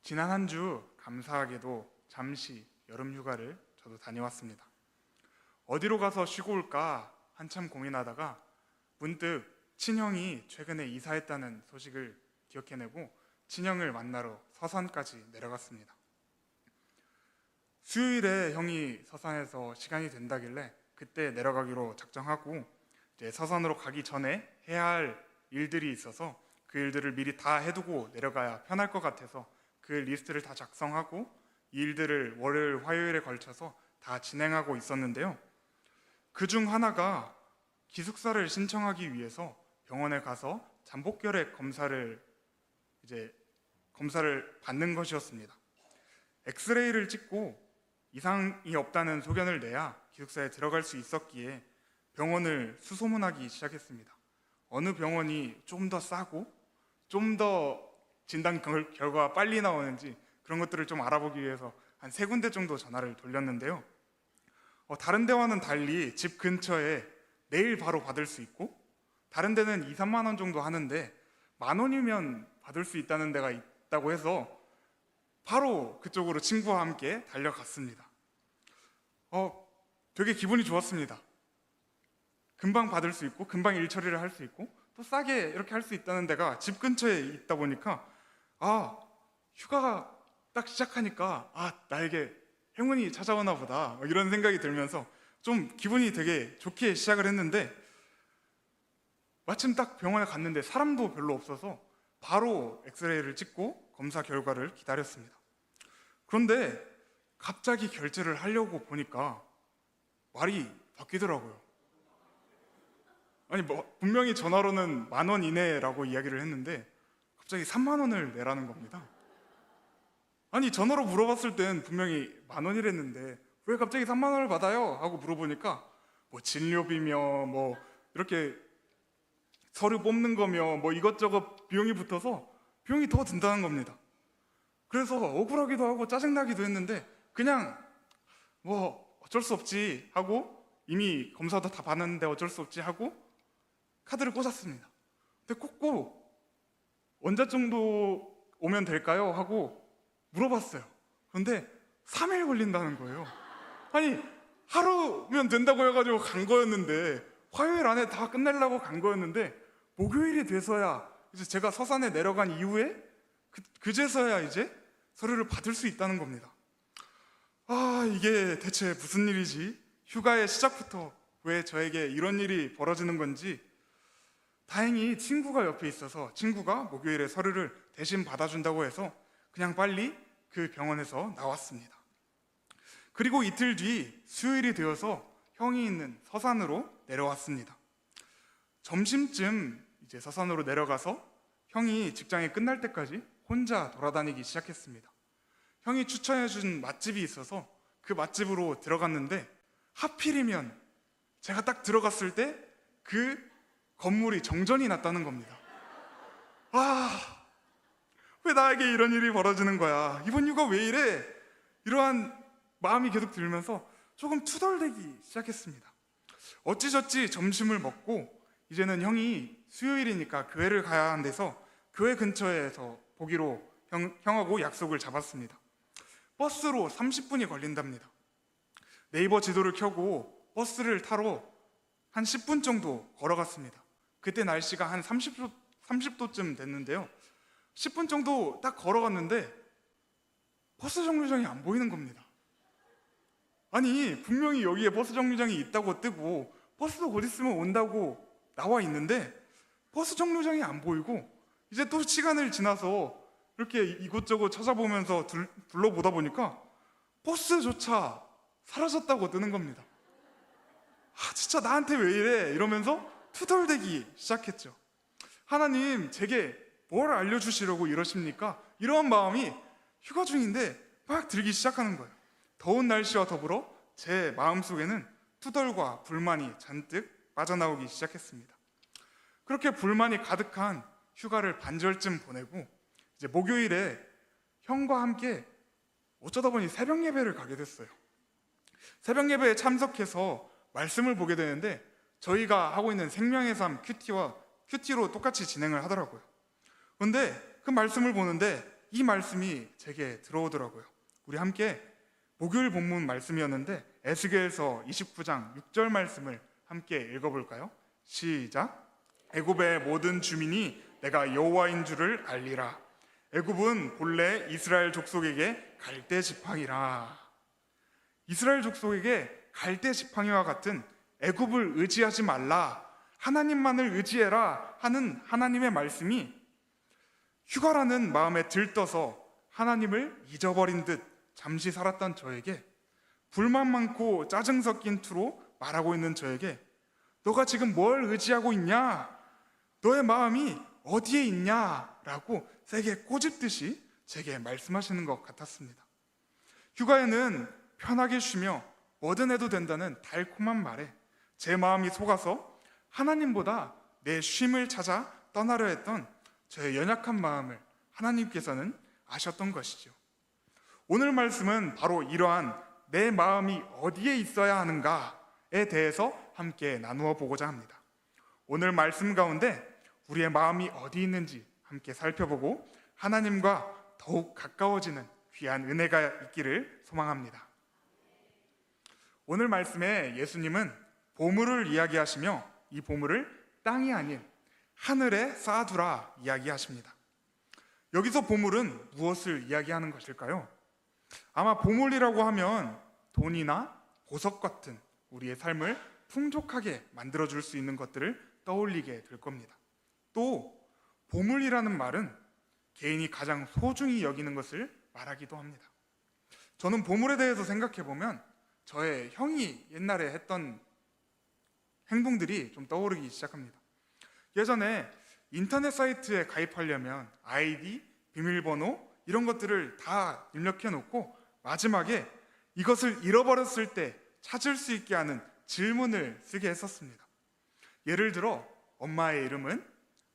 지난 한 주 감사하게도 잠시 여름 휴가를 저도 다녀왔습니다. 어디로 가서 쉬고 올까 한참 고민하다가 문득 친형이 최근에 이사했다는 소식을 기억해내고 친형을 만나러 서산까지 내려갔습니다. 수요일에 형이 서산에서 시간이 된다길래 그때 내려가기로 작정하고 이제 서산으로 가기 전에 해야 할 일들이 있어서 그 일들을 미리 다 해두고 내려가야 편할 것 같아서 그 리스트를 다 작성하고 이 일들을 월요일, 화요일에 걸쳐서 다 진행하고 있었는데요. 그중 하나가 기숙사를 신청하기 위해서 병원에 가서 잠복결핵 검사를 받는 것이었습니다. 엑스레이를 찍고 이상이 없다는 소견을 내야 기숙사에 들어갈 수 있었기에 병원을 수소문하기 시작했습니다. 어느 병원이 좀 더 싸고 좀 더 진단 결과가 빨리 나오는지 그런 것들을 좀 알아보기 위해서 한 3군데 정도 전화를 돌렸는데요. 다른 데와는 달리 집 근처에 내일 바로 받을 수 있고 다른 데는 2, 3만 원 정도 하는데 10,000원이면 받을 수 있다는 데가 있다고 해서 바로 그쪽으로 친구와 함께 달려갔습니다. 되게 기분이 좋았습니다. 금방 받을 수 있고 금방 일 처리를 할 수 있고 또 싸게 이렇게 할 수 있다는 데가 집 근처에 있다 보니까 휴가가 딱 시작하니까 나에게 행운이 찾아오나 보다 이런 생각이 들면서 좀 기분이 되게 좋게 시작을 했는데 마침 딱 병원에 갔는데 사람도 별로 없어서 바로 엑스레이를 찍고 검사 결과를 기다렸습니다. 그런데 갑자기 결제를 하려고 보니까 말이 바뀌더라고요. 분명히 전화로는 10,000원 이내라고 이야기를 했는데 갑자기 30,000원을 내라는 겁니다. 전화로 물어봤을 땐 분명히 10,000원이랬는데 왜 갑자기 30,000원을 받아요? 하고 물어보니까 진료비며 이렇게 서류 뽑는 거며 이것저것 비용이 붙어서 비용이 더 든다는 겁니다. 그래서 억울하기도 하고 짜증나기도 했는데 그냥 어쩔 수 없지 하고 이미 검사도 다 받았는데 어쩔 수 없지 하고 카드를 꽂았습니다. 근데 꽂고 언제 정도 오면 될까요? 하고 물어봤어요. 그런데 3일 걸린다는 거예요. 하루면 된다고 해가지고 간 거였는데 화요일 안에 다 끝내려고 간 거였는데 목요일이 돼서야 이제 제가 서산에 내려간 이후에 그제서야 이제 서류를 받을 수 있다는 겁니다. 이게 대체 무슨 일이지? 휴가의 시작부터 왜 저에게 이런 일이 벌어지는 건지 다행히 친구가 옆에 있어서 친구가 목요일에 서류를 대신 받아준다고 해서 그냥 빨리 그 병원에서 나왔습니다. 그리고 이틀 뒤 수요일이 되어서 형이 있는 서산으로 내려왔습니다. 점심쯤 이제 서산으로 내려가서 형이 직장이 끝날 때까지 혼자 돌아다니기 시작했습니다. 형이 추천해준 맛집이 있어서 그 맛집으로 들어갔는데 하필이면 제가 딱 들어갔을 때 그 건물이 정전이 났다는 겁니다. 왜 나에게 이런 일이 벌어지는 거야? 이번 휴가 왜 이래? 이러한 마음이 계속 들면서 조금 투덜대기 시작했습니다. 어찌저찌 점심을 먹고 이제는 형이 수요일이니까 교회를 가야 하는 데서 교회 근처에서 보기로 형하고 약속을 잡았습니다. 버스로 30분이 걸린답니다. 네이버 지도를 켜고 버스를 타러 한 10분 정도 걸어갔습니다. 그때 날씨가 한 30도쯤 됐는데요. 10분 정도 딱 걸어갔는데 버스 정류장이 안 보이는 겁니다. 분명히 여기에 버스 정류장이 있다고 뜨고 버스도 곧 있으면 온다고 나와 있는데 버스 정류장이 안 보이고 이제 또 시간을 지나서 이렇게 이곳저곳 찾아보면서 둘러보다 보니까 버스조차 사라졌다고 뜨는 겁니다. 진짜 나한테 왜 이래? 이러면서 투덜대기 시작했죠. 하나님 제게 뭘 알려주시려고 이러십니까? 이런 마음이 휴가 중인데 막 들기 시작하는 거예요. 더운 날씨와 더불어 제 마음속에는 투덜과 불만이 잔뜩 빠져나오기 시작했습니다. 그렇게 불만이 가득한 휴가를 반절쯤 보내고 이제 목요일에 형과 함께 어쩌다 보니 새벽 예배를 가게 됐어요. 새벽 예배에 참석해서 말씀을 보게 되는데 저희가 하고 있는 생명의 삶 큐티로 똑같이 진행을 하더라고요. 그런데 그 말씀을 보는데 이 말씀이 제게 들어오더라고요. 우리 함께 목요일 본문 말씀이었는데 에스겔서 29장 6절 말씀을 함께 읽어볼까요? 시작. 애굽의 모든 주민이 내가 여호와인 줄을 알리라. 애굽은 본래 이스라엘 족속에게 갈대 지팡이라. 이스라엘 족속에게 갈대 지팡이와 같은 애굽을 의지하지 말라, 하나님만을 의지해라 하는 하나님의 말씀이 휴가라는 마음에 들떠서 하나님을 잊어버린 듯 잠시 살았던 저에게, 불만 많고 짜증 섞인 투로 말하고 있는 저에게 너가 지금 뭘 의지하고 있냐? 너의 마음이 어디에 있냐? 라고 세게 꼬집듯이 제게 말씀하시는 것 같았습니다. 휴가에는 편하게 쉬며 뭐든 해도 된다는 달콤한 말에 제 마음이 속아서 하나님보다 내 쉼을 찾아 떠나려 했던 저의 연약한 마음을 하나님께서는 아셨던 것이죠. 오늘 말씀은 바로 이러한 내 마음이 어디에 있어야 하는가에 대해서 함께 나누어 보고자 합니다. 오늘 말씀 가운데 우리의 마음이 어디 있는지 함께 살펴보고 하나님과 더욱 가까워지는 귀한 은혜가 있기를 소망합니다. 오늘 말씀에 예수님은 보물을 이야기하시며 이 보물을 땅이 아닌 하늘에 쌓아두라 이야기하십니다. 여기서 보물은 무엇을 이야기하는 것일까요? 아마 보물이라고 하면 돈이나 보석 같은 우리의 삶을 풍족하게 만들어줄 수 있는 것들을 떠올리게 될 겁니다. 또 보물이라는 말은 개인이 가장 소중히 여기는 것을 말하기도 합니다. 저는 보물에 대해서 생각해보면 저의 형이 옛날에 했던 행동들이 좀 떠오르기 시작합니다. 예전에 인터넷 사이트에 가입하려면 아이디, 비밀번호 이런 것들을 다 입력해 놓고 마지막에 이것을 잃어버렸을 때 찾을 수 있게 하는 질문을 쓰게 했었습니다. 예를 들어 엄마의 이름은,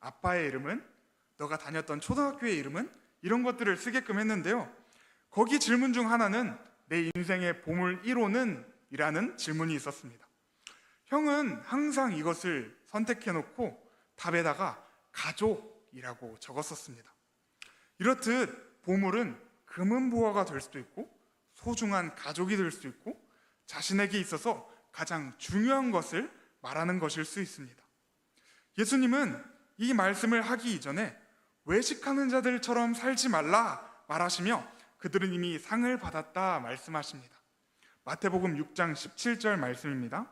아빠의 이름은, 너가 다녔던 초등학교의 이름은, 이런 것들을 쓰게끔 했는데요. 거기 질문 중 하나는 내 인생의 보물 1호는? 이라는 질문이 있었습니다. 형은 항상 이것을 선택해 놓고 답에다가 가족이라고 적었었습니다. 이렇듯 보물은 금은보화가 될 수도 있고 소중한 가족이 될 수도 있고 자신에게 있어서 가장 중요한 것을 말하는 것일 수 있습니다. 예수님은 이 말씀을 하기 이전에 외식하는 자들처럼 살지 말라 말하시며 그들은 이미 상을 받았다 말씀하십니다. 마태복음 6장 17절 말씀입니다.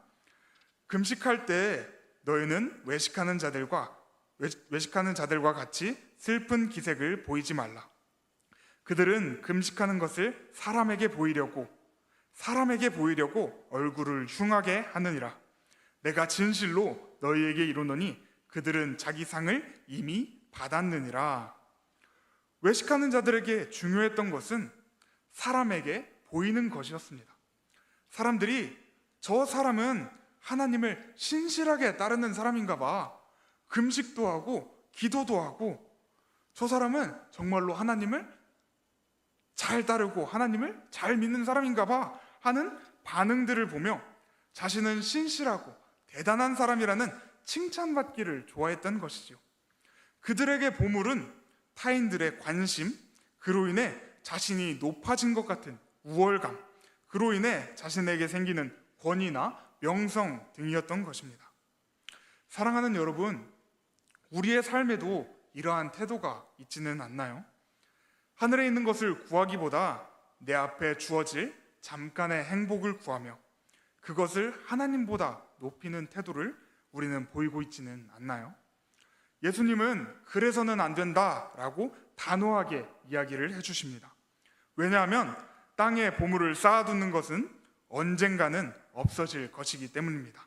금식할 때 너희는 외식하는 자들과 같이 슬픈 기색을 보이지 말라. 그들은 금식하는 것을 사람에게 보이려고 얼굴을 흉하게 하느니라. 내가 진실로 너희에게 이르노니 그들은 자기 상을 이미 받았느니라. 외식하는 자들에게 중요했던 것은 사람에게 보이는 것이었습니다. 사람들이 저 사람은 하나님을 신실하게 따르는 사람인가 봐, 금식도 하고 기도도 하고 저 사람은 정말로 하나님을 잘 따르고 하나님을 잘 믿는 사람인가 봐 하는 반응들을 보며 자신은 신실하고 대단한 사람이라는 칭찬받기를 좋아했던 것이죠. 그들에게 보물은 타인들의 관심, 그로 인해 자신이 높아진 것 같은 우월감, 그로 인해 자신에게 생기는 권위나 명성 등이었던 것입니다. 사랑하는 여러분, 우리의 삶에도 이러한 태도가 있지는 않나요? 하늘에 있는 것을 구하기보다 내 앞에 주어질 잠깐의 행복을 구하며 그것을 하나님보다 높이는 태도를 우리는 보이고 있지는 않나요? 예수님은 그래서는 안 된다라고 단호하게 이야기를 해주십니다. 왜냐하면 땅에 보물을 쌓아두는 것은 언젠가는 없어질 것이기 때문입니다.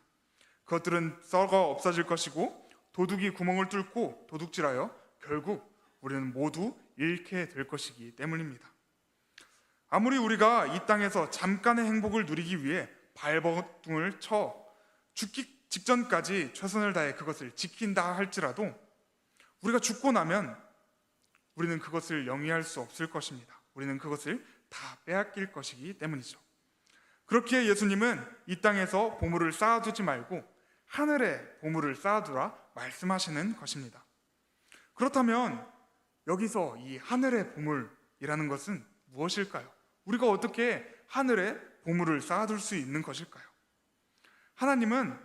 그것들은 썩어 없어질 것이고 도둑이 구멍을 뚫고 도둑질하여 결국 우리는 모두 잃게 될 것이기 때문입니다. 아무리 우리가 이 땅에서 잠깐의 행복을 누리기 위해 발버둥을 쳐 죽기 직전까지 최선을 다해 그것을 지킨다 할지라도 우리가 죽고 나면 우리는 그것을 영위할 수 없을 것입니다. 우리는 그것을 다 빼앗길 것이기 때문이죠. 그렇기에 예수님은 이 땅에서 보물을 쌓아두지 말고 하늘에 보물을 쌓아두라 말씀하시는 것입니다. 그렇다면 여기서 이 하늘의 보물이라는 것은 무엇일까요? 우리가 어떻게 하늘에 보물을 쌓아둘 수 있는 것일까요? 하나님은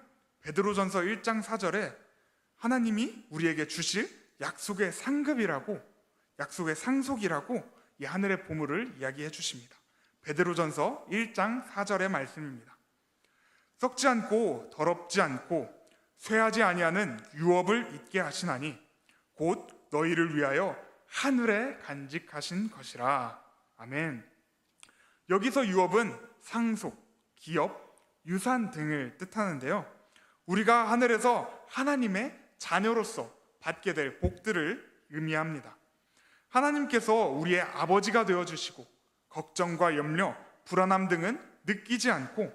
베드로전서 1장 4절에 하나님이 우리에게 주실 약속의 상급이라고, 약속의 상속이라고 이 하늘의 보물을 이야기해 주십니다. 베드로전서 1장 4절의 말씀입니다. 썩지 않고 더럽지 않고 쇠하지 아니하는 유업을 있게 하시나니 곧 너희를 위하여 하늘에 간직하신 것이라. 아멘. 여기서 유업은 상속, 기업, 유산 등을 뜻하는데요, 우리가 하늘에서 하나님의 자녀로서 받게 될 복들을 의미합니다. 하나님께서 우리의 아버지가 되어주시고 걱정과 염려, 불안함 등은 느끼지 않고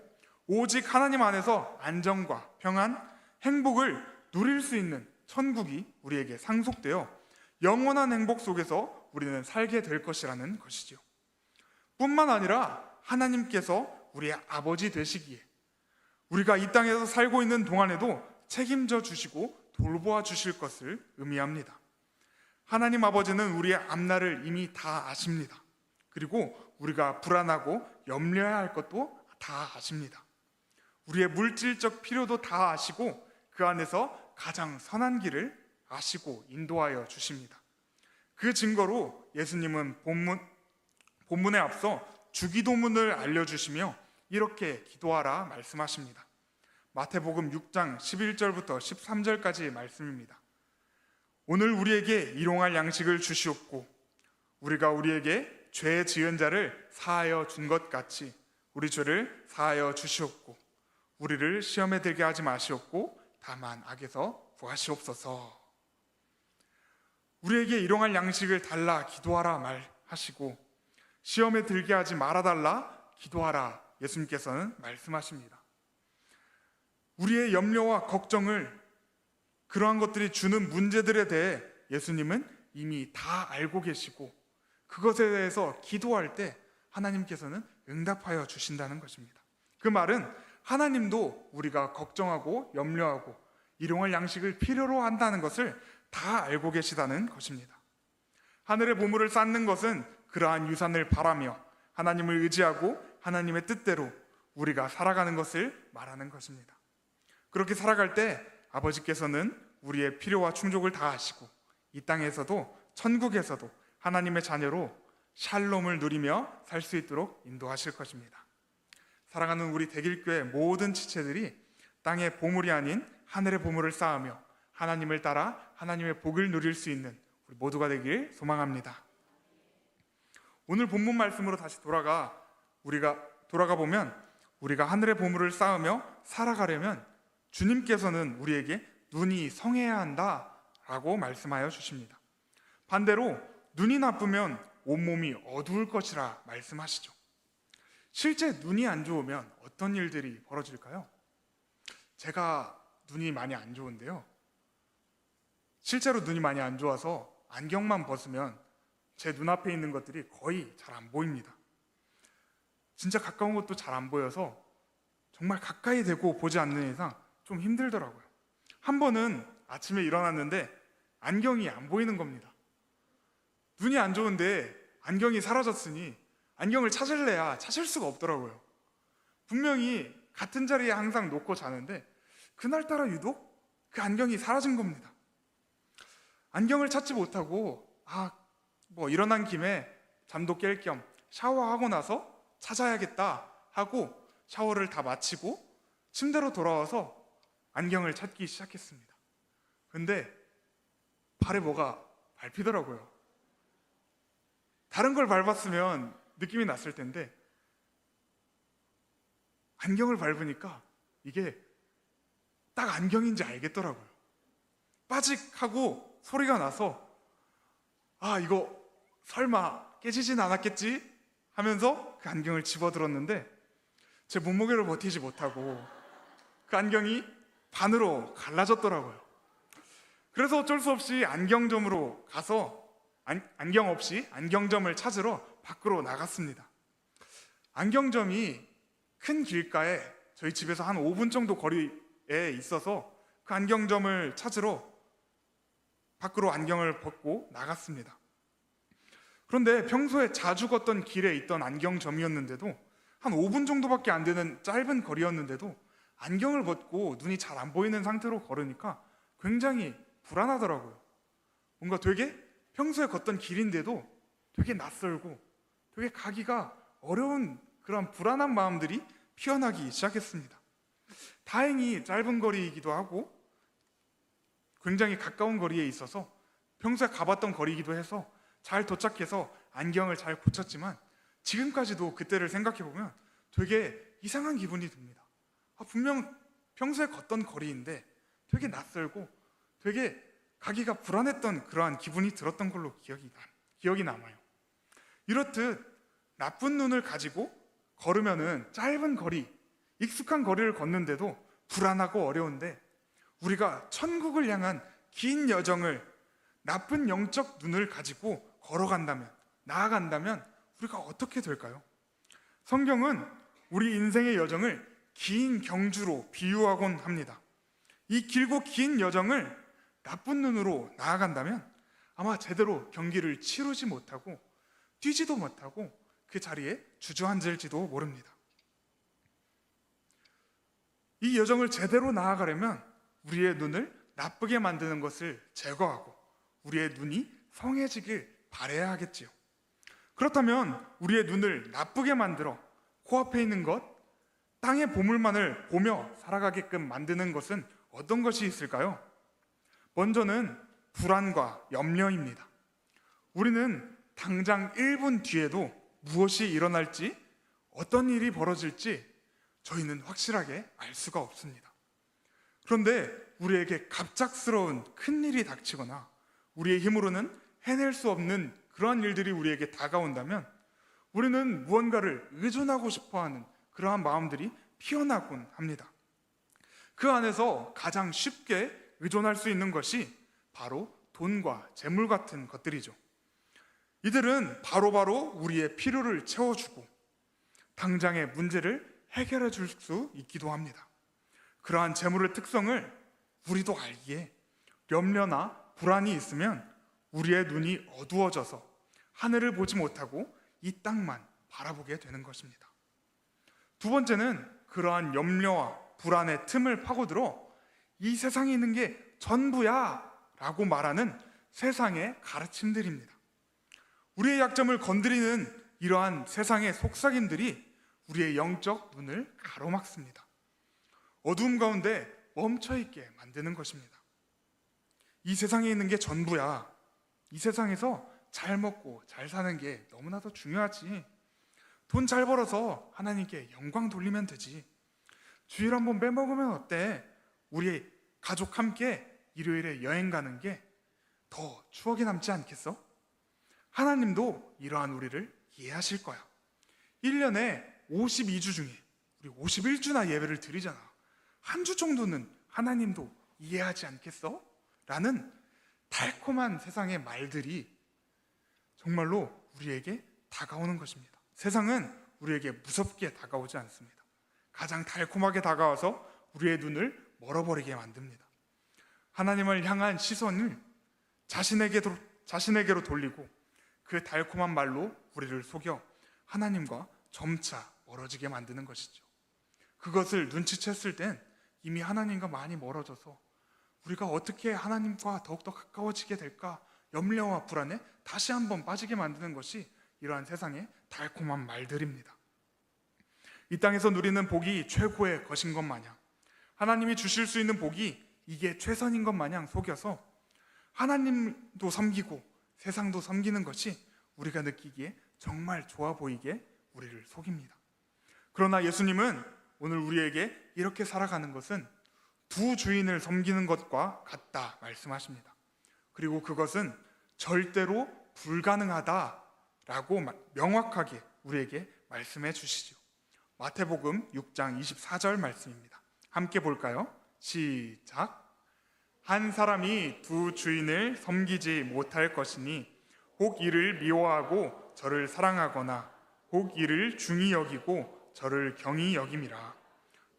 오직 하나님 안에서 안정과 평안, 행복을 누릴 수 있는 천국이 우리에게 상속되어 영원한 행복 속에서 우리는 살게 될 것이라는 것이지요. 뿐만 아니라 하나님께서 우리의 아버지 되시기에 우리가 이 땅에서 살고 있는 동안에도 책임져 주시고 돌보아 주실 것을 의미합니다. 하나님 아버지는 우리의 앞날을 이미 다 아십니다. 그리고 우리가 불안하고 염려해야 할 것도 다 아십니다. 우리의 물질적 필요도 다 아시고 그 안에서 가장 선한 길을 아시고 인도하여 주십니다. 그 증거로 예수님은 본문에 앞서 주기도문을 알려주시며 이렇게 기도하라 말씀하십니다. 마태복음 6장 11절부터 13절까지의 말씀입니다. 오늘 우리에게 일용할 양식을 주시옵고 우리가 우리에게 죄 지은 자를 사하여 준 것 같이 우리 죄를 사하여 주시옵고 우리를 시험에 들게 하지 마시옵고 다만 악에서 구하시옵소서. 우리에게 일용할 양식을 달라 기도하라 말하시고 시험에 들게 하지 말아달라 기도하라 예수님께서는 말씀하십니다. 우리의 염려와 걱정을, 그러한 것들이 주는 문제들에 대해 예수님은 이미 다 알고 계시고 그것에 대해서 기도할 때 하나님께서는 응답하여 주신다는 것입니다. 그 말은 하나님도 우리가 걱정하고 염려하고 일용할 양식을 필요로 한다는 것을 다 알고 계시다는 것입니다. 하늘의 보물을 쌓는 것은 그러한 유산을 바라며 하나님을 의지하고 하나님의 뜻대로 우리가 살아가는 것을 말하는 것입니다. 그렇게 살아갈 때 아버지께서는 우리의 필요와 충족을 다 하시고 이 땅에서도 천국에서도 하나님의 자녀로 샬롬을 누리며 살 수 있도록 인도하실 것입니다. 사랑하는 우리 대길교회 모든 지체들이 땅의 보물이 아닌 하늘의 보물을 쌓으며 하나님을 따라 하나님의 복을 누릴 수 있는 우리 모두가 되길 소망합니다. 오늘 본문 말씀으로 다시 돌아가 보면 우리가 하늘의 보물을 쌓으며 살아가려면 주님께서는 우리에게 눈이 성해야 한다라고 말씀하여 주십니다. 반대로 눈이 나쁘면 온몸이 어두울 것이라 말씀하시죠. 실제 눈이 안 좋으면 어떤 일들이 벌어질까요? 제가 눈이 많이 안 좋은데요, 실제로 눈이 많이 안 좋아서 안경만 벗으면 제 눈앞에 있는 것들이 거의 잘 안 보입니다. 진짜 가까운 것도 잘 안 보여서 정말 가까이 대고 보지 않는 이상 좀 힘들더라고요. 한 번은 아침에 일어났는데 안경이 안 보이는 겁니다. 눈이 안 좋은데 안경이 사라졌으니 안경을 찾을래야 찾을 수가 없더라고요. 분명히 같은 자리에 항상 놓고 자는데 그날따라 유독 그 안경이 사라진 겁니다. 안경을 찾지 못하고 일어난 김에 잠도 깰 겸 샤워하고 나서 찾아야겠다 하고 샤워를 다 마치고 침대로 돌아와서 안경을 찾기 시작했습니다. 근데 발에 뭐가 밟히더라고요. 다른 걸 밟았으면 느낌이 났을 텐데 안경을 밟으니까 이게 딱 안경인지 알겠더라고요. 빠직하고 소리가 나서 이거 설마 깨지진 않았겠지 하면서 그 안경을 집어들었는데 제 몸무게를 버티지 못하고 그 안경이 반으로 갈라졌더라고요. 그래서 어쩔 수 없이 안경점으로 가서 안경 없이 안경점을 찾으러 밖으로 나갔습니다. 안경점이 큰 길가에 저희 집에서 한 5분 정도 거리에 있어서 그 안경점을 찾으러 밖으로 안경을 벗고 나갔습니다. 그런데 평소에 자주 걷던 길에 있던 안경점이었는데도 한 5분 정도밖에 안 되는 짧은 거리였는데도 안경을 벗고 눈이 잘 안 보이는 상태로 걸으니까 굉장히 불안하더라고요. 뭔가 되게 평소에 걷던 길인데도 되게 낯설고 되게 가기가 어려운 그런 불안한 마음들이 피어나기 시작했습니다. 다행히 짧은 거리이기도 하고 굉장히 가까운 거리에 있어서 평소에 가봤던 거리이기도 해서 잘 도착해서 안경을 잘 고쳤지만 지금까지도 그때를 생각해보면 되게 이상한 기분이 듭니다. 분명 평소에 걷던 거리인데 되게 낯설고 되게 가기가 불안했던 그러한 기분이 들었던 걸로 기억이 남아요. 이렇듯 나쁜 눈을 가지고 걸으면은 짧은 거리, 익숙한 거리를 걷는데도 불안하고 어려운데 우리가 천국을 향한 긴 여정을 나쁜 영적 눈을 가지고 걸어간다면, 나아간다면 우리가 어떻게 될까요? 성경은 우리 인생의 여정을 긴 경주로 비유하곤 합니다. 이 길고 긴 여정을 나쁜 눈으로 나아간다면 아마 제대로 경기를 치르지 못하고 뛰지도 못하고 그 자리에 주저앉을지도 모릅니다. 이 여정을 제대로 나아가려면 우리의 눈을 나쁘게 만드는 것을 제거하고 우리의 눈이 성해지길 바라야 하겠지요. 그렇다면 우리의 눈을 나쁘게 만들어 코앞에 있는 것, 땅의 보물만을 보며 살아가게끔 만드는 것은 어떤 것이 있을까요? 먼저는 불안과 염려입니다. 우리는 당장 1분 뒤에도 무엇이 일어날지, 어떤 일이 벌어질지 저희는 확실하게 알 수가 없습니다. 그런데 우리에게 갑작스러운 큰 일이 닥치거나 우리의 힘으로는 해낼 수 없는 그러한 일들이 우리에게 다가온다면 우리는 무언가를 의존하고 싶어하는 그러한 마음들이 피어나곤 합니다. 그 안에서 가장 쉽게 의존할 수 있는 것이 바로 돈과 재물 같은 것들이죠. 이들은 바로바로 우리의 필요를 채워주고 당장의 문제를 해결해 줄 수 있기도 합니다. 그러한 재물의 특성을 우리도 알기에 염려나 불안이 있으면 우리의 눈이 어두워져서 하늘을 보지 못하고 이 땅만 바라보게 되는 것입니다. 두 번째는 그러한 염려와 불안의 틈을 파고들어 이 세상에 있는 게 전부야 라고 말하는 세상의 가르침들입니다. 우리의 약점을 건드리는 이러한 세상의 속삭임들이 우리의 영적 눈을 가로막습니다. 어두움 가운데 멈춰있게 만드는 것입니다. 이 세상에 있는 게 전부야. 이 세상에서 잘 먹고 잘 사는 게 너무나도 중요하지. 돈 잘 벌어서 하나님께 영광 돌리면 되지. 주일 한번 빼먹으면 어때? 우리 가족 함께 일요일에 여행 가는 게 더 추억이 남지 않겠어? 하나님도 이러한 우리를 이해하실 거야. 1년에 52주 중에 우리 51주나 예배를 드리잖아. 한 주 정도는 하나님도 이해하지 않겠어? 라는 달콤한 세상의 말들이 정말로 우리에게 다가오는 것입니다. 세상은 우리에게 무섭게 다가오지 않습니다. 가장 달콤하게 다가와서 우리의 눈을 멀어버리게 만듭니다. 하나님을 향한 시선을 자신에게로 돌리고 그 달콤한 말로 우리를 속여 하나님과 점차 멀어지게 만드는 것이죠. 그것을 눈치챘을 땐 이미 하나님과 많이 멀어져서 우리가 어떻게 하나님과 더욱더 가까워지게 될까 염려와 불안에 다시 한번 빠지게 만드는 것이 이러한 세상의 달콤한 말들입니다. 이 땅에서 누리는 복이 최고의 것인 것 마냥 하나님이 주실 수 있는 복이 이게 최선인 것 마냥 속여서 하나님도 섬기고 세상도 섬기는 것이 우리가 느끼기에 정말 좋아 보이게 우리를 속입니다. 그러나 예수님은 오늘 우리에게 이렇게 살아가는 것은 두 주인을 섬기는 것과 같다 말씀하십니다. 그리고 그것은 절대로 불가능하다라고 명확하게 우리에게 말씀해 주시죠. 마태복음 6장 24절 말씀입니다. 함께 볼까요? 시작. 한 사람이 두 주인을 섬기지 못할 것이니 혹 이를 미워하고 저를 사랑하거나 혹 이를 중히 여기고 저를 경히 여김이라.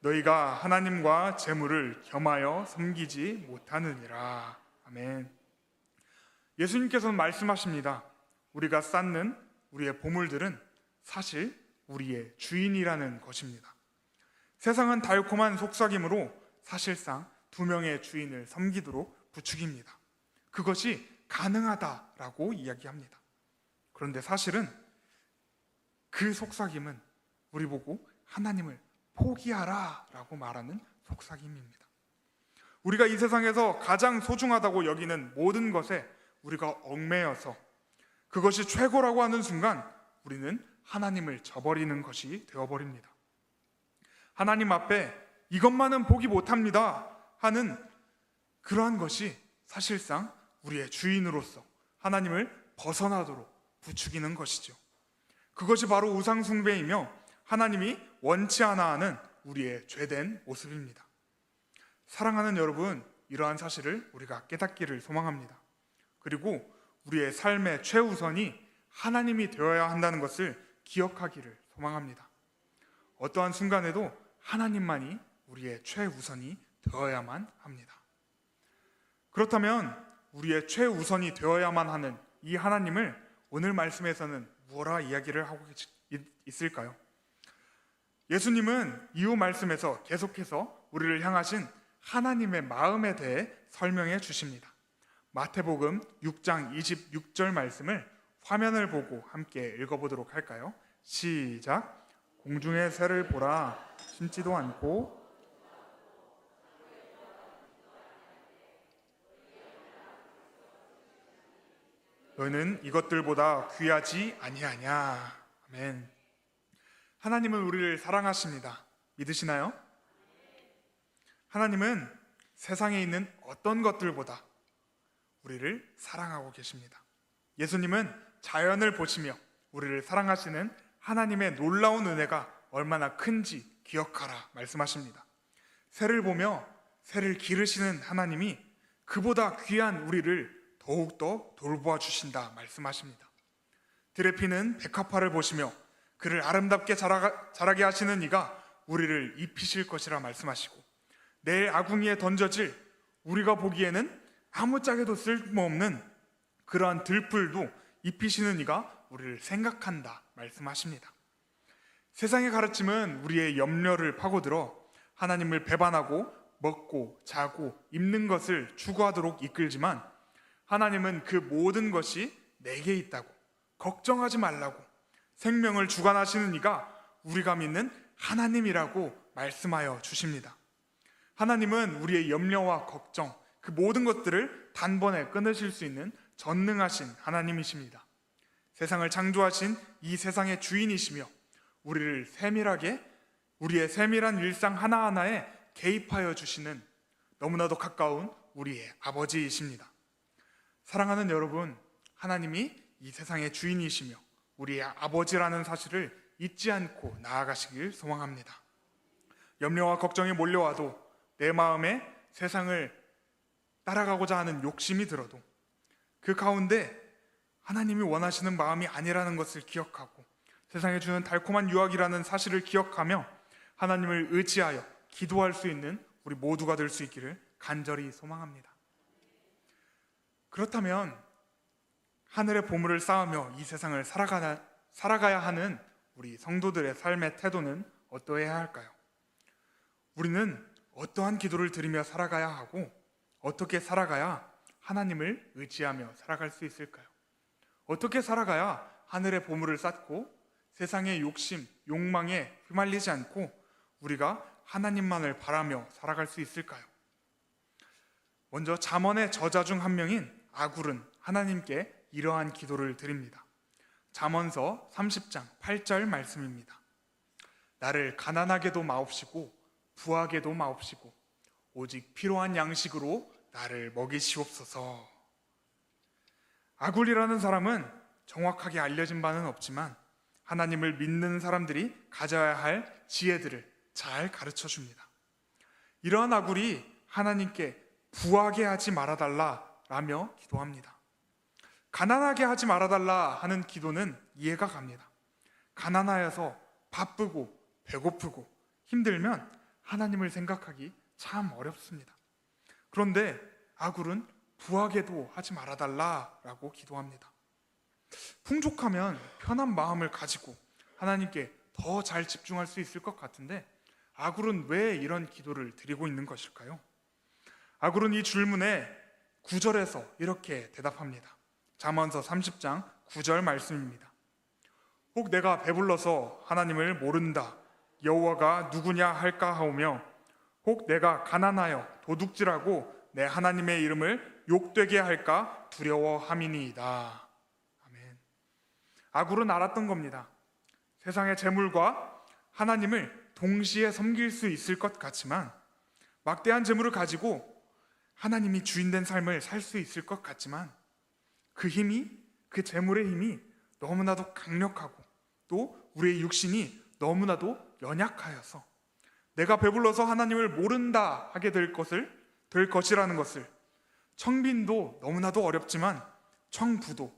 너희가 하나님과 재물을 겸하여 섬기지 못하느니라. 아멘. 예수님께서는 말씀하십니다. 우리가 쌓는 우리의 보물들은 사실 우리의 주인이라는 것입니다. 세상은 달콤한 속삭임으로 사실상 두 명의 주인을 섬기도록 부추깁니다. 그것이 가능하다라고 이야기합니다. 그런데 사실은 그 속삭임은 우리 보고 하나님을 포기하라 라고 말하는 속삭임입니다. 우리가 이 세상에서 가장 소중하다고 여기는 모든 것에 우리가 얽매여서 그것이 최고라고 하는 순간 우리는 하나님을 저버리는 것이 되어버립니다. 하나님 앞에 이것만은 포기 못합니다 하는 그러한 것이 사실상 우리의 주인으로서 하나님을 벗어나도록 부추기는 것이죠. 그것이 바로 우상 숭배이며 하나님이 원치 않아 하는 우리의 죄된 모습입니다. 사랑하는 여러분, 이러한 사실을 우리가 깨닫기를 소망합니다. 그리고 우리의 삶의 최우선이 하나님이 되어야 한다는 것을 기억하기를 소망합니다. 어떠한 순간에도 하나님만이 우리의 최우선이 되어야만 합니다. 그렇다면 우리의 최우선이 되어야만 하는 이 하나님을 오늘 말씀에서는 뭐라 이야기를 하고 있을까요? 예수님은 이후 말씀에서 계속해서 우리를 향하신 하나님의 마음에 대해 설명해 주십니다. 마태복음 6장 26절 말씀을 화면을 보고 함께 읽어보도록 할까요? 시작. 공중의 새를 보라. 심지도 않고 너는 이것들보다 귀하지 아니하냐. 아멘. 하나님은 우리를 사랑하십니다. 믿으시나요? 하나님은 세상에 있는 어떤 것들보다 우리를 사랑하고 계십니다. 예수님은 자연을 보시며 우리를 사랑하시는 하나님의 놀라운 은혜가 얼마나 큰지 기억하라 말씀하십니다. 새를 보며 새를 기르시는 하나님이 그보다 귀한 우리를 더욱더 돌보아 주신다 말씀하십니다. 들에 피는 백합화를 보시며 그를 아름답게 자라게 하시는 이가 우리를 입히실 것이라 말씀하시고, 내일 아궁이에 던져질 우리가 보기에는 아무짝에도 쓸모없는 그러한 들풀도 입히시는 이가 우리를 생각한다 말씀하십니다. 세상의 가르침은 우리의 염려를 파고들어 하나님을 배반하고 먹고 자고 입는 것을 추구하도록 이끌지만, 하나님은 그 모든 것이 내게 있다고, 걱정하지 말라고, 생명을 주관하시는 이가 우리가 믿는 하나님이라고 말씀하여 주십니다. 하나님은 우리의 염려와 걱정, 그 모든 것들을 단번에 끊으실 수 있는 전능하신 하나님이십니다. 세상을 창조하신 이 세상의 주인이시며 우리의 세밀한 일상 하나하나에 개입하여 주시는 너무나도 가까운 우리의 아버지이십니다. 사랑하는 여러분, 하나님이 이 세상의 주인이시며 우리의 아버지라는 사실을 잊지 않고 나아가시길 소망합니다. 염려와 걱정이 몰려와도 내 마음에 세상을 따라가고자 하는 욕심이 들어도 그 가운데 하나님이 원하시는 마음이 아니라는 것을 기억하고 세상에 주는 달콤한 유혹이라는 사실을 기억하며 하나님을 의지하여 기도할 수 있는 우리 모두가 될 수 있기를 간절히 소망합니다. 그렇다면 하늘의 보물을 쌓으며 이 세상을 살아가야 하는 우리 성도들의 삶의 태도는 어떠해야 할까요? 우리는 어떠한 기도를 드리며 살아가야 하고 어떻게 살아가야 하나님을 의지하며 살아갈 수 있을까요? 어떻게 살아가야 하늘의 보물을 쌓고 세상의 욕심, 욕망에 휘말리지 않고 우리가 하나님만을 바라며 살아갈 수 있을까요? 먼저 잠언의 저자 중 한 명인 아굴은 하나님께 이러한 기도를 드립니다. 잠언서 30장 8절 말씀입니다. 나를 가난하게도 마옵시고 부하게도 마옵시고 오직 필요한 양식으로 나를 먹이시옵소서. 아굴이라는 사람은 정확하게 알려진 바는 없지만 하나님을 믿는 사람들이 가져야 할 지혜들을 잘 가르쳐 줍니다. 이러한 아굴이 하나님께 부하게 하지 말아달라라며 기도합니다. 가난하게 하지 말아달라 하는 기도는 이해가 갑니다. 가난하여서 바쁘고 배고프고 힘들면 하나님을 생각하기 참 어렵습니다. 그런데 아굴은 부하게도 하지 말아달라라고 기도합니다. 풍족하면 편한 마음을 가지고 하나님께 더 잘 집중할 수 있을 것 같은데 아굴은 왜 이런 기도를 드리고 있는 것일까요? 아굴은 이 질문에 9절에서 이렇게 대답합니다. 잠언서 30장 9절 말씀입니다. 혹 내가 배불러서 하나님을 모른다 여호와가 누구냐 할까 하오며 혹 내가 가난하여 도둑질하고 내 하나님의 이름을 욕되게 할까 두려워함이니이다. 아멘. 아굴은 알았던 겁니다. 세상의 재물과 하나님을 동시에 섬길 수 있을 것 같지만, 막대한 재물을 가지고 하나님이 주인된 삶을 살 수 있을 것 같지만, 그 힘이, 그 재물의 힘이 너무나도 강력하고 또 우리의 육신이 너무나도 연약하여서 내가 배불러서 하나님을 모른다 하게 될 것이라는 것을, 청빈도 너무나도 어렵지만 청부도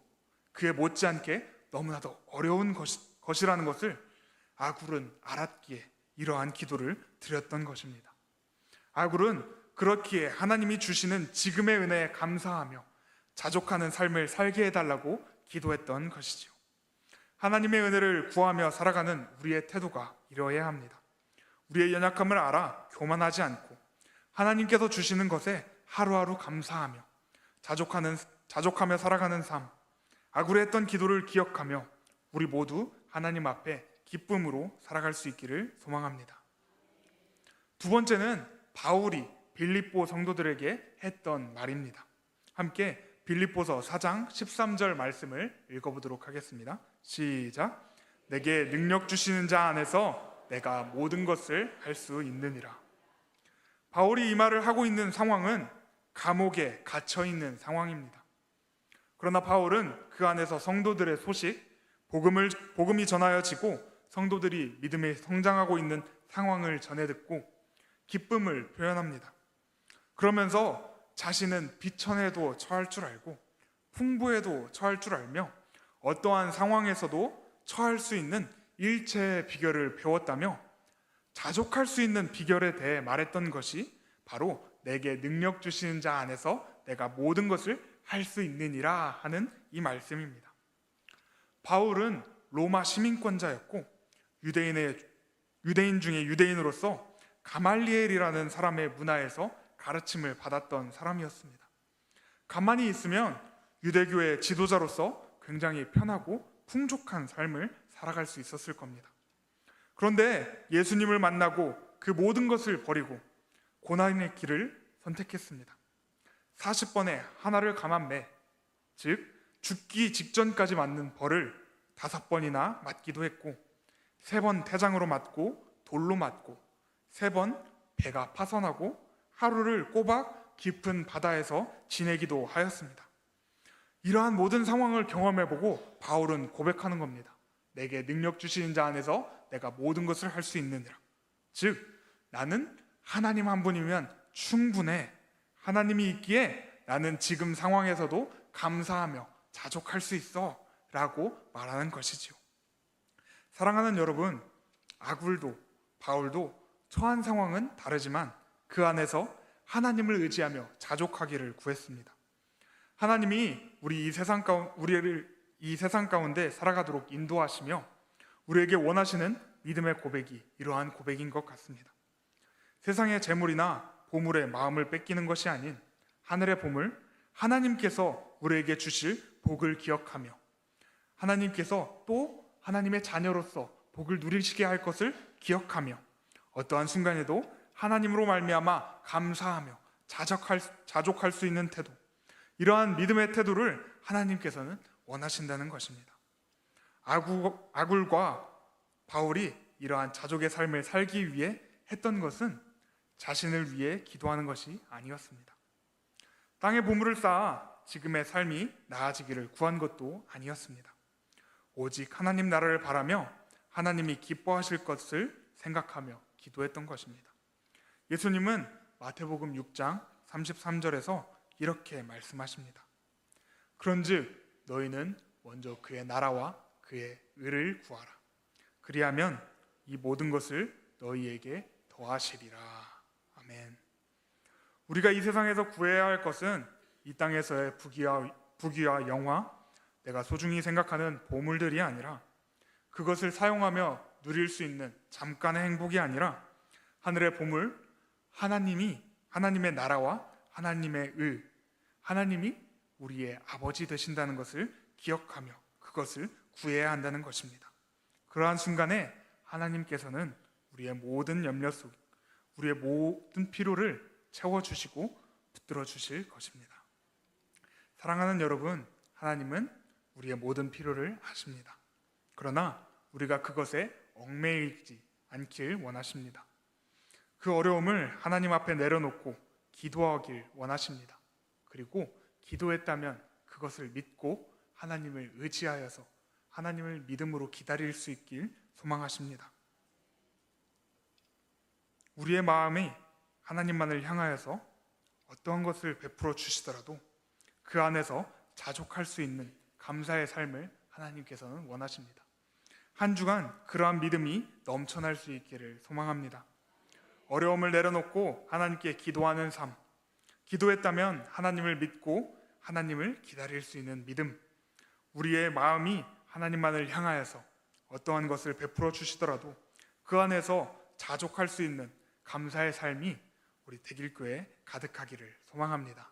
그에 못지않게 너무나도 어려운 것이라는 것을 아굴은 알았기에 이러한 기도를 드렸던 것입니다. 아굴은 그렇기에 하나님이 주시는 지금의 은혜에 감사하며 자족하는 삶을 살게 해달라고 기도했던 것이지요. 하나님의 은혜를 구하며 살아가는 우리의 태도가 이러해야 합니다. 우리의 연약함을 알아 교만하지 않고 하나님께서 주시는 것에 하루하루 감사하며 자족하며 살아가는 삶, 아굴의 했던 기도를 기억하며 우리 모두 하나님 앞에 기쁨으로 살아갈 수 있기를 소망합니다. 두 번째는 바울이 빌립보 성도들에게 했던 말입니다. 함께 빌립보서 4장 13절 말씀을 읽어보도록 하겠습니다. 시작. 내게 능력 주시는 자 안에서 내가 모든 것을 할 수 있느니라. 바울이 이 말을 하고 있는 상황은 감옥에 갇혀 있는 상황입니다. 그러나 바울은 그 안에서 성도들의 소식, 복음이 전하여지고 성도들이 믿음에 성장하고 있는 상황을 전해 듣고 기쁨을 표현합니다. 그러면서 자신은 비천에도 처할 줄 알고 풍부에도 처할 줄 알며 어떠한 상황에서도 처할 수 있는 일체의 비결을 배웠다며 자족할 수 있는 비결에 대해 말했던 것이 바로 내게 능력 주시는 자 안에서 내가 모든 것을 할 수 있느니라 하는 이 말씀입니다. 바울은 로마 시민권자였고 유대인 중에 유대인으로서 가말리엘이라는 사람의 문화에서 가르침을 받았던 사람이었습니다. 가만히 있으면 유대교의 지도자로서 굉장히 편하고 풍족한 삶을 살아갈 수 있었을 겁니다. 그런데 예수님을 만나고 그 모든 것을 버리고 고난의 길을 선택했습니다. 40번에 하나를 감한 즉 죽기 직전까지 맞는 벌을 5번이나 맞기도 했고 3번 태장으로 맞고 돌로 맞고 3번 배가 파선하고 하루를 꼬박 깊은 바다에서 지내기도 하였습니다. 이러한 모든 상황을 경험해보고 바울은 고백하는 겁니다. 내게 능력 주시는 자 안에서 내가 모든 것을 할 수 있느니라. 즉 나는 하나님 한 분이면 충분해. 하나님이 있기에 나는 지금 상황에서도 감사하며 자족할 수 있어 라고 말하는 것이지요. 사랑하는 여러분, 아굴도 바울도 처한 상황은 다르지만 그 안에서 하나님을 의지하며 자족하기를 구했습니다. 하나님이 우리를 이 세상 가운데 살아가도록 인도하시며 우리에게 원하시는 믿음의 고백이 이러한 고백인 것 같습니다. 세상의 재물이나 보물에 마음을 뺏기는 것이 아닌 하늘의 보물, 하나님께서 우리에게 주실 복을 기억하며 하나님께서 또 하나님의 자녀로서 복을 누리시게 할 것을 기억하며 어떠한 순간에도 하나님으로 말미암아 감사하며 자족할 수 있는 태도, 이러한 믿음의 태도를 하나님께서는 원하신다는 것입니다. 아굴과 바울이 이러한 자족의 삶을 살기 위해 했던 것은 자신을 위해 기도하는 것이 아니었습니다. 땅에 보물을 쌓아 지금의 삶이 나아지기를 구한 것도 아니었습니다. 오직 하나님 나라를 바라며 하나님이 기뻐하실 것을 생각하며 기도했던 것입니다. 예수님은 마태복음 6장 33절에서 이렇게 말씀하십니다. 그런즉 너희는 먼저 그의 나라와 그의 의를 구하라. 그리하면 이 모든 것을 너희에게 더하시리라. 아멘. 우리가 이 세상에서 구해야 할 것은 이 땅에서의 부귀와 영화, 내가 소중히 생각하는 보물들이 아니라 그것을 사용하며 누릴 수 있는 잠깐의 행복이 아니라 하늘의 보물, 하나님의 나라와 하나님의 하나님이 우리의 아버지 되신다는 것을 기억하며 그것을 구해야 한다는 것입니다. 그러한 순간에 하나님께서는 우리의 모든 염려 속, 우리의 모든 필요를 채워주시고 붙들어 주실 것입니다. 사랑하는 여러분, 하나님은 우리의 모든 필요를 아십니다. 그러나 우리가 그것에 얽매이지 않길 원하십니다. 그 어려움을 하나님 앞에 내려놓고 기도하길 원하십니다. 그리고 기도했다면 그것을 믿고 하나님을 의지하여서 하나님을 믿음으로 기다릴 수 있길 소망하십니다. 우리의 마음이 하나님만을 향하여서 어떠한 것을 베풀어 주시더라도 그 안에서 자족할 수 있는 감사의 삶을 하나님께서는 원하십니다. 한 주간 그러한 믿음이 넘쳐날 수 있기를 소망합니다. 어려움을 내려놓고 하나님께 기도하는 삶, 기도했다면 하나님을 믿고 하나님을 기다릴 수 있는 믿음, 우리의 마음이 하나님만을 향하여서 어떠한 것을 베풀어 주시더라도 그 안에서 자족할 수 있는 감사의 삶이 우리 대길교회에 가득하기를 소망합니다.